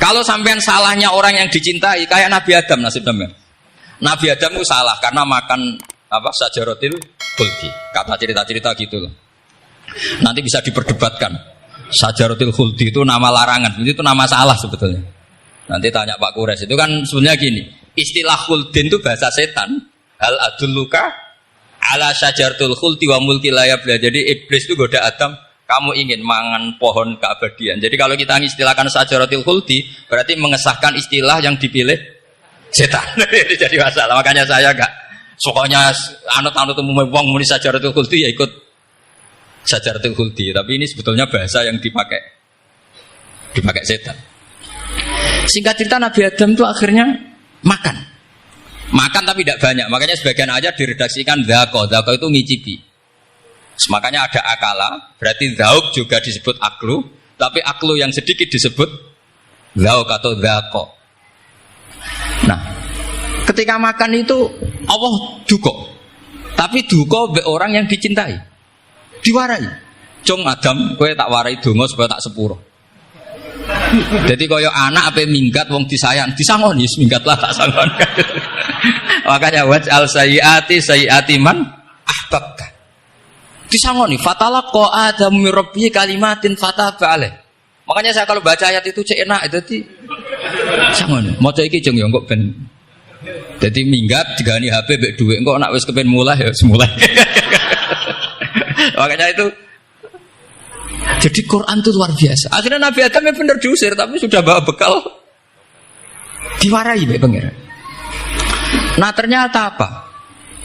Kalau sampean salahnya orang yang dicintai, kayak Nabi Adam nasib sampean. Nabi Adam itu salah karena makan apa sajaratil khuldi. Kata cerita-cerita gitu loh. Nanti bisa diperdebatkan. Sajaratil khuldi itu nama larangan, itu nama salah sebetulnya. Nanti tanya Pak Kures, itu kan sebenarnya gini. Istilah khuldin itu bahasa setan. Hal adulluka ala sajaratul khuldi wa mulki la yabla. Jadi iblis itu goda Adam, kamu ingin mangan pohon keabadian. Jadi kalau kita mengistilahkan sajaratul khuldi, berarti mengesahkan istilah yang dipilih setan. Jadi masalah. Makanya saya enggak pokoknya anut-anut umum wong muni sajaratul khuldi ya ikut sajaratul khuldi. Tapi ini sebetulnya bahasa yang dipakai setan. Singkat cerita Nabi Adam itu akhirnya makan tapi tidak banyak. Makanya sebagian aja diredaksikan dzaqo itu ngicipi. Makanya ada akala, berarti zauk juga disebut aklu, tapi aklu yang sedikit disebut zauk atau dzaqo. Nah, ketika makan itu Allah duko, tapi duko be orang yang dicintai, diwarai. Cung Adam, kowe tak warai donga supaya tak sepuro. Jadi koyo anak apa minggat wong disayang, disangoni minggatlah tak sangon. Makanya waj'al sayyiati man ahbabta. Disangoni fatalaqa Adam min rabbi kalimatin fataba alaih. Makanya saya kalau baca ayat itu cek enak itu disangoni. Maca iki jeng yo kok ben. Dadi minggat digani HP mbek dhuwit engko nek wis kepen mulai ya semulai. Makanya itu jadi Quran itu luar biasa. Akhirnya Nabi Adam yang benar diusir, tapi sudah bawa bekal diwarai oleh pangeran. Nah ternyata apa?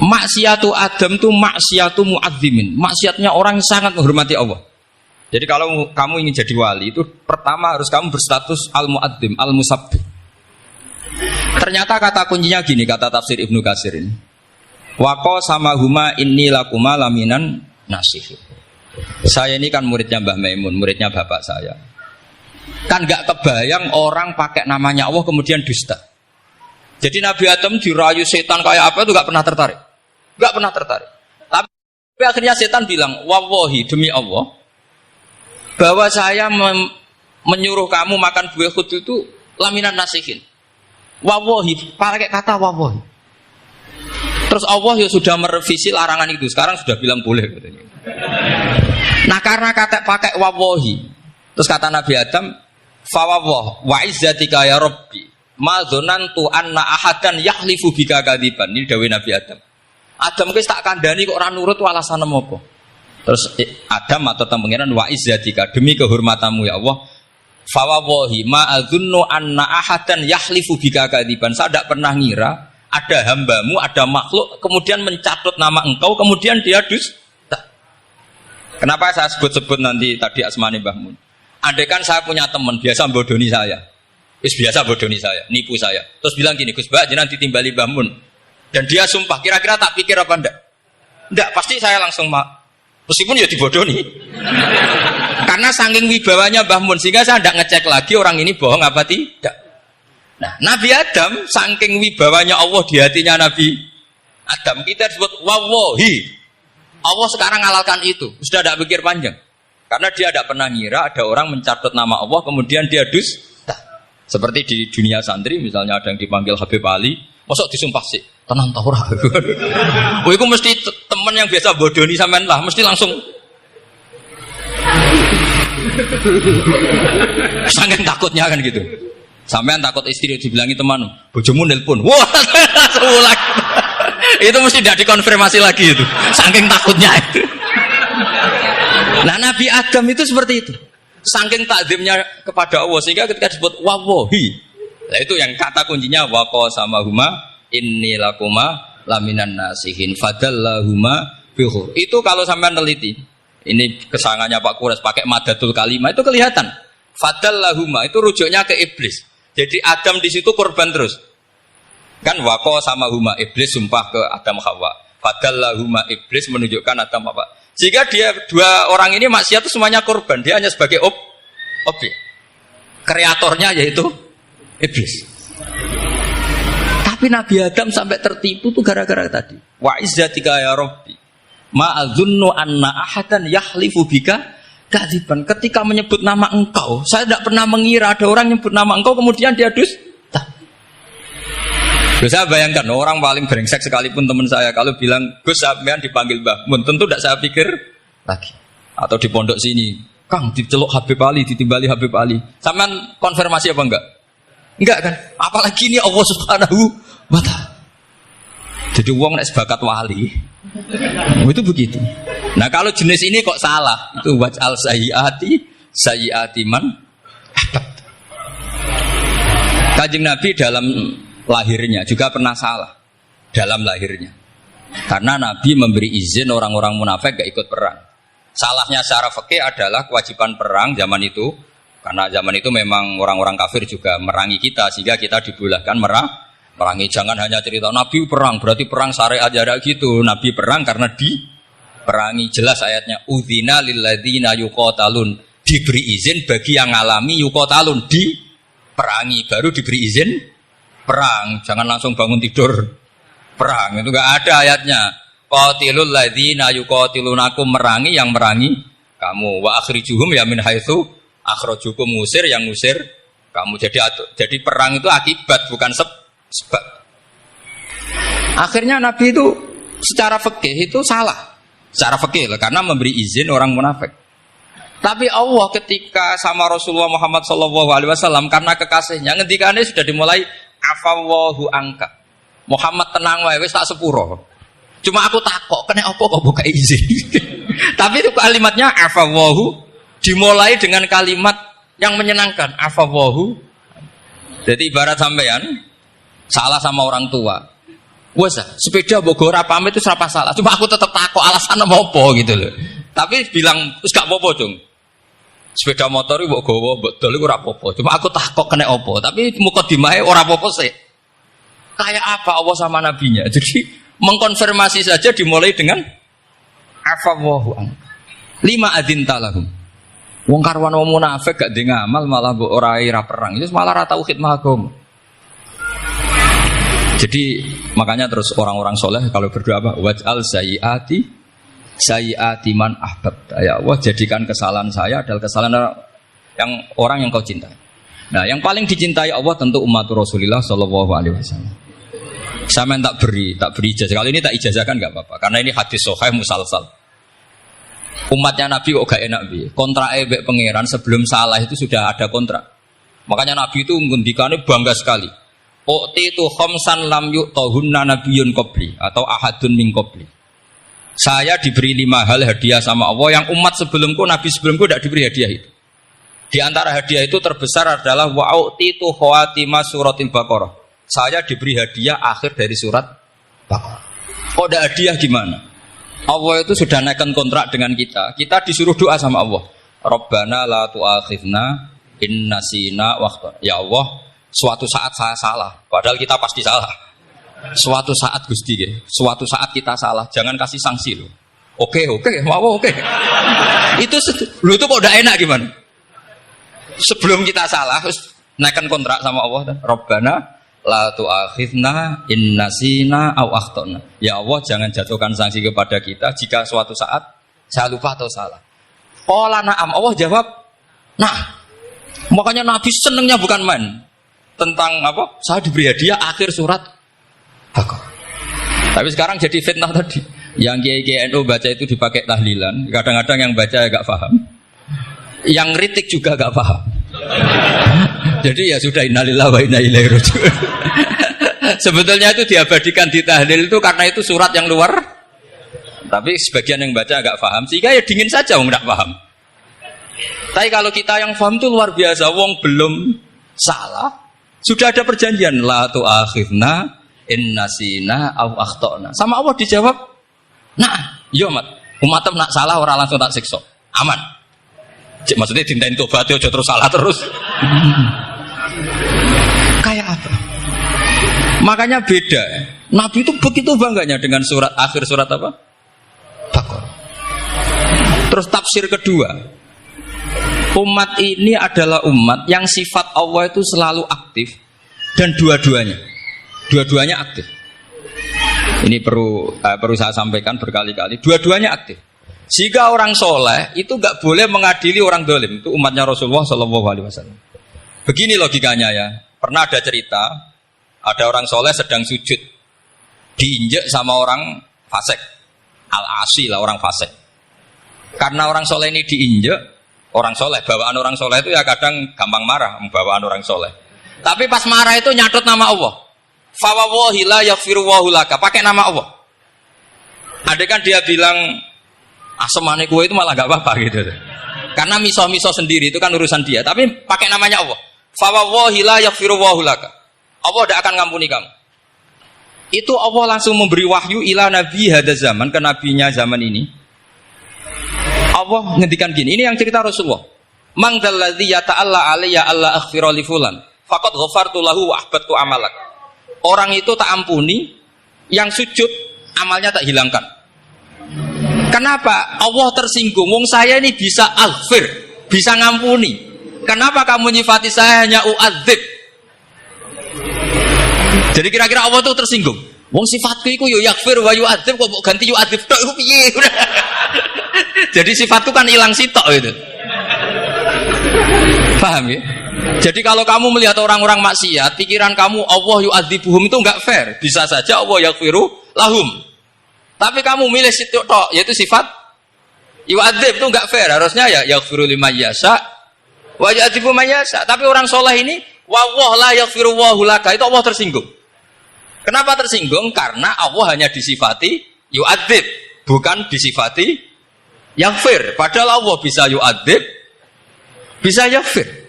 Maksiatu Adam itu maksiatu mu'azzimin. Maksiatnya orang yang sangat menghormati Allah. Jadi kalau kamu ingin jadi wali itu pertama harus kamu berstatus al-mu'azzim, al-musabbih. Ternyata kata kuncinya gini, kata tafsir Ibnu Katsir ini. Waqa sama huma inni lakuma laminan nasih. Saya ini kan muridnya Mbah Maimun, muridnya bapak saya. Kan gak kebayang orang pakai namanya Allah kemudian dusta. Jadi Nabi Adam dirayu setan kayak apa itu gak pernah tertarik. Gak pernah tertarik. Tapi akhirnya setan bilang, wallahi demi Allah, bahwa saya menyuruh kamu makan buah khut itu laminan nasihin. Wallahi, pakai kata wallahi. Terus Allah ya sudah merevisi larangan itu. Sekarang sudah bilang boleh katanya. Nah karena kata pakai wawahi, terus kata Nabi Adam, fawawah wa izzatika ya Rabbi, ma dzanantu anna ahadan yahlifu bika kadziban. Ini dawuh Nabi Adam. Adam wis tak kandhani kok ora nurut alasan apa? Terus Adam atau pangeran wa izzatika, demi kehormatanmu ya Allah, fawawahi ma adzunnu anna ahadan yahlifu bika kadziban. Saya tidak pernah ngira ada hambamu, ada makhluk kemudian mencatut nama engkau kemudian dia dusta. Kenapa saya sebut-sebut nanti tadi asmane Mbah Mun? Andaikan saya punya teman biasa bodoni saya, biasa bodoni saya, nipu saya, terus bilang gini, Gus Mbah jenengan ditimbali Mbah Mun, dan dia sumpah, kira-kira tak pikir apa enggak? Enggak, pasti saya langsung meskipun ya dibodoni. Karena saking wibawanya Mbah Mun sehingga saya enggak ngecek lagi orang ini bohong apa tidak. Nah, Nabi Adam saking wibawanya Allah di hatinya Nabi Adam, kita disebut wawahi. Allah sekarang ngalalkan itu, sudah tidak pikir panjang. Karena dia tidak pernah ngira ada orang mencatat nama Allah kemudian dia dusta. Seperti di dunia santri misalnya ada yang dipanggil Habib Ali, mosok disumpah sih, tenang tahu ora. Oh itu mesti teman yang biasa bodoni sampean lah, mesti langsung sangat takutnya kan gitu. Sampean takut istri dibilangi teman, bojomu nelpon. Wah, seulah. Itu mesti tidak dikonfirmasi lagi itu. Saking takutnya itu. Nah Nabi Adam itu seperti itu. Saking takzimnya kepada Allah sehingga ketika disebut wawahi. Nah itu yang kata kuncinya waqa sama huma inni lakuma laminan nasihin fadallahuma bihur. Itu kalau sampean teliti. Ini kesangannya Pak Kures pakai madatul kalimah itu kelihatan. Fadallahuma itu rujuknya ke iblis. Jadi Adam di situ korban terus. Kan wako sama huma iblis sumpah ke Adam Hawa. Fadallahuma iblis menunjukkan Adam apa? Jika dia dua orang ini maksiat itu semuanya korban, dia hanya sebagai objek. Kreatornya yaitu iblis. Tapi Nabi Adam sampai tertipu tuh gara-gara tadi. Wa izzatika ya Rabbi, ma adzunnu anna ahadan yahlifu bika kadziban. Ketika menyebut nama engkau, saya tidak pernah mengira ada orang nyebut nama engkau kemudian dia dusta. Saya bayangkan orang paling brengsek sekalipun teman saya kalau bilang Gus sampean dipanggil Mbah Mun, tentu tidak saya pikir lagi. Atau di pondok sini, Kang diceluk Habib Ali, ditimbali Habib Ali. Sampean konfirmasi apa enggak? Enggak kan? Apalagi ini Allah Subhanahu wa ta'ala. Jadi wong nek sebakat wali. Itu begitu. Nah, kalau jenis ini kok salah? Itu waj'al sayyiati man ahbab. Kanjeng Nabi dalam lahirnya juga pernah salah dalam lahirnya. Karena Nabi memberi izin orang-orang munafik gak ikut perang. Salahnya secara fikih adalah kewajiban perang zaman itu. Karena zaman itu memang orang-orang kafir juga merangi kita sehingga kita dibolehkan merangi. Jangan hanya cerita Nabi perang berarti perang syariat ada gitu. Nabi perang karena diperangi. Jelas ayatnya udzina lilladzina yuqatalun, diberi izin bagi yang ngalami yuqatalun, diperangi baru diberi izin perang. Jangan langsung bangun tidur perang, itu enggak ada ayatnya. Qatilul ladzina yuqatilunakum, merangi yang merangi kamu. Wa akhrijuhum ya min haitsu akhrajukum, ngusir yang ngusir kamu. Jadi perang itu akibat bukan sebab. Akhirnya Nabi itu secara fikih itu salah. Secara fikih lah, karena memberi izin orang munafik. Tapi Allah ketika sama Rasulullah Muhammad SAW karena kekasihnya, ngendikane sudah dimulai afawwahu angka. Muhammad tenang wae wis tak sepuro. Cuma aku takok, kena apa kok buka izin? Tapi itu kalimatnya afawwahu dimulai dengan kalimat yang menyenangkan, afawwahu. Jadi ibarat sampean salah sama orang tua. Wes sepeda mbok ora pamit itu ora salah. Cuma aku tetap takok alasan apa gitu loh. Tapi bilang wis gak apa-apa, Cung. Sepeda motor iki mbok gowo, mbok dol iku ora apa-apa. Cuma aku takok kena apa. Tapi mukadimahe ora apa-apa sih. Kayak apa Allah sama nabinya. Jadi mengkonfirmasi saja dimulai dengan afawwahu an. Lima adzinta lahum. Wong karwan wong munafik gak ndek ngamal malah mbok ora perang. Itu malah ra tauhid mahagam. Jadi makanya terus orang-orang soleh kalau berdoa apa? Waj'al sayyiati man ahbab. Ya Allah, jadikan kesalahan saya adalah kesalahan orang yang kau cintai. Nah, yang paling dicintai Allah tentu umat Rasulullah sallallahu alaihi wasallam. Saya tak beri ijazah. Kali ini tak ijazahkan enggak apa-apa karena ini hadis sahih musalsal. Umatnya Nabi kok gak enak bi. Kontrak mbek pangeran sebelum salah itu sudah ada kontrak. Makanya Nabi itu ngendikane bangga sekali. U'titu khamsan lam yu'tahunna nabiyyun qabli atau ahadun min qabli. Saya diberi 5 hal hadiah sama Allah yang umat sebelumku, nabi sebelumku tidak diberi hadiah itu. Di antara hadiah itu terbesar adalah wa'u'titu khawatima suratil Baqarah. Saya diberi hadiah akhir dari surat Baqarah. Kok ada hadiah gimana? Allah itu sudah naikkan kontrak dengan kita. Kita disuruh doa sama Allah. Rabbana la tu'akhidna in nasina wa akhtana. Ya Allah, suatu saat saya salah, padahal kita pasti salah. Suatu saat Gusti, suatu saat kita salah, jangan kasih sanksi loh. Oke, mau oke. Itu kok udah enak gimana? Sebelum kita salah, terus naikkan kontrak sama Allah. Rabbana la tu'akhidna in nasina aw akhtana. Ya Allah, jangan jatuhkan sanksi kepada kita jika suatu saat saya lupa atau salah. Qala na'am, Allah jawab, nah. Makanya Nabi senengnya bukan main. Tentang apa? Saya diberi hadiah akhir surat Baqarah. Tapi sekarang jadi fitnah tadi. Yang kiai NU baca itu dipakai tahlilan. Kadang-kadang yang baca agak paham. Yang kritik juga agak paham. Jadi ya sudah innalillahi wa inna ilaihi raji'un. Sebetulnya itu diabadikan di tahlil itu karena itu surat yang luar. Tapi sebagian yang baca agak paham. Sehingga ya dingin saja wong enggak paham. Tapi kalau kita yang paham itu luar biasa. Wong belum salah. Sudah ada perjanjian la tu'akhidna in nasina aw akhtana. Sama Allah dijawab, "Nah, yo mat. Umatem nak salah ora langsung tak siksa. Aman." Maksudnya dinten tobat aja terus salah terus. Kayak apa? Makanya beda. Nabi itu begitu bangganya dengan surat akhir surat apa? Baqarah. Terus tafsir kedua. Umat ini adalah umat yang sifat Allah itu selalu aktif dan dua-duanya aktif. Ini perlu saya sampaikan berkali-kali. Dua-duanya aktif. Jika orang soleh itu nggak boleh mengadili orang dolim. Itu umatnya Rasulullah Shallallahu Alaihi Wasallam. Begini logikanya ya. Pernah ada cerita, ada orang soleh sedang sujud, diinjek sama orang fasik, al-asi lah orang fasik. Karena orang soleh ini diinjek, orang soleh, bawaan orang soleh itu ya kadang gampang marah, bawaan orang soleh. Tapi pas marah itu nyatut nama Allah. Fawawahi la yaghfiru laka, pakai nama Allah. Ada kan dia bilang asemane kue itu malah gak apa-apa gitu. Karena miso-miso sendiri itu kan urusan dia. Tapi pakai namanya Allah. Fawawahi la yaghfiru laka. Allah tidak akan ngampuni kamu. Itu Allah langsung memberi wahyu ila nabi hada zaman, ke nabinya zaman ini. Allah ngendikan gini. Ini yang cerita Rasulullah. Man dzalladzi yata'alla alayya alla aghfira li fulan faqad ghafartu lahu wa ahbattu amalak. Orang itu tak ampuni, yang sujud amalnya tak hilangkan. Kenapa? Allah tersinggung. Wong saya ini bisa aghfir, bisa ngampuni. Kenapa kamu nyifati saya hanya u'adzib? Jadi kira-kira Allah itu tersinggung. Wong sifatku itu yo yaghfir wa yu'adzib, kok ganti yu'adzib tok iku piye? Jadi sifatku kan hilang sitok itu. Paham ya? Jadi kalau kamu melihat orang-orang maksiat, pikiran kamu Allah yu'adzibuhum itu enggak fair. Bisa saja Allah yaghfiru lahum. Tapi kamu milih sitok tok, yaitu sifat yu'adzib itu enggak fair. Harusnya ya yaghfiru liman yasha wa yu'adzibu man yasha. Tapi orang soleh ini wallahu la yaghfiru laka, itu Allah tersinggung. Kenapa tersinggung? Karena Allah hanya disifati yu'adzib, bukan disifati yaghfir. Padahal Allah bisa yu'adzib, bisa yaghfir.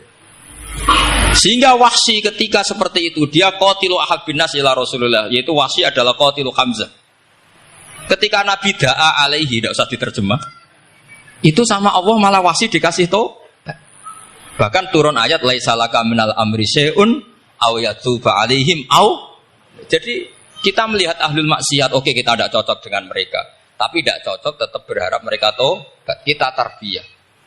Sehingga Wahsy ketika seperti itu, dia qatilu ahabbin nas ila Rasulullah, yaitu Wahsy adalah qatilu Hamzah. Ketika Nabi da'a alaihi, tidak usah diterjemah, itu sama Allah malah Wahsy dikasih tahu. Bahkan turun ayat laisa laka minal amri syai'un aw yatuba alaihim aw. Jadi kita melihat ahlul maksiat, oke, kita tidak cocok dengan mereka, tapi tidak cocok tetap berharap mereka tahu. Kita tarbiyah,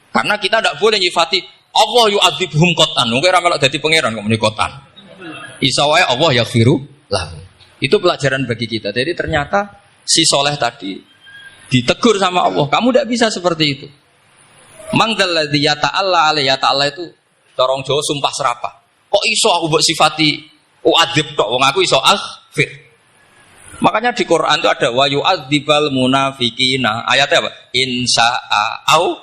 karena kita tidak boleh nyifati Allah yu'adzibhum qatan. Mungkin ora melok dadi pangeran kok muni qatan. Isa wae Allah yaghfiru lahu. Itu pelajaran bagi kita. Jadi ternyata si soleh tadi ditegur sama Allah, kamu tidak bisa seperti itu. Mangdalladzi yata'alla alayya ta'ala itu corong Jawa sumpah serapah. Kok iso aku mbok sifati u'adzib tok, wong aku iso aghfir. Makanya di Quran itu ada wa yu'adzibal munafiqina. Ayatnya apa? Insya'a au